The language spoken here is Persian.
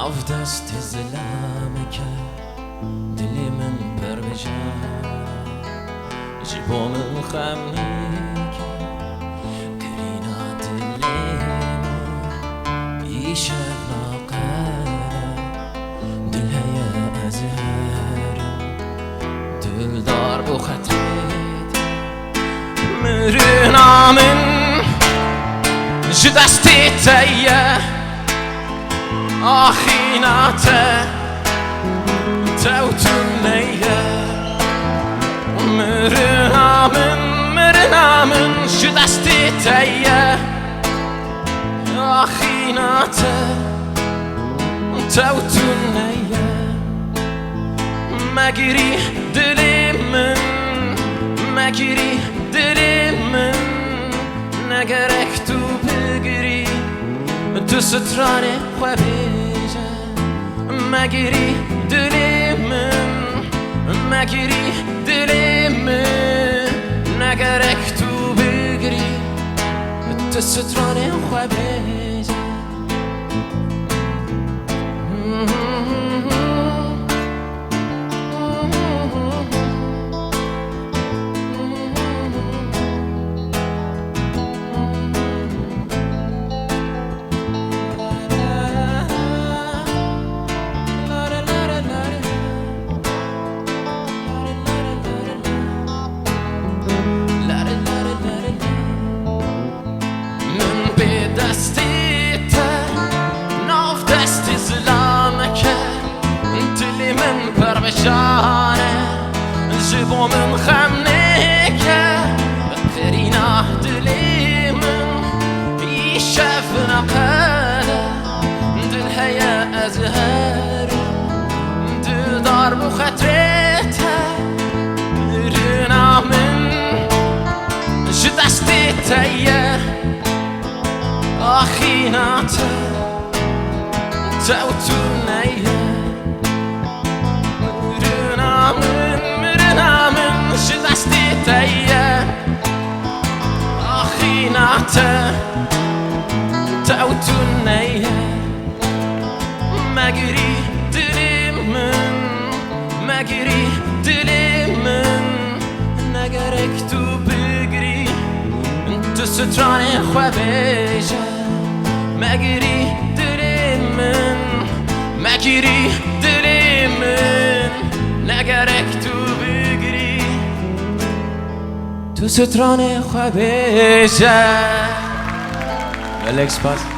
ناف دست ظلامك دلی من پر بجا جبو من خمنیک کرینا دلی من ایشک ناقل دل هیا ازهر دل دار بو خطرت مرنا من جدستی تیه آخیناته توتونیه مرنا من جدستی تیه آخیناته توتونیه مگیری دلی من نگرک تو بگیری تو سترانه خو بیجه مگیری دلی من نگرک تو بگیری تو سترانه خو بیجه جبو من خمنك قرينا دلي من يشاف نقالة دل هيا أزهار دل دار بخطرتها مرنا من جدستي تيه أخيناته توتونيه جدستی تیه آخیناته توتونیه مگیری دلی من نگرک تو بگیری تو سترانه خو بیجه مگیری دلی من نگرک تو تو سترانه خو بیجه. Alex Paz.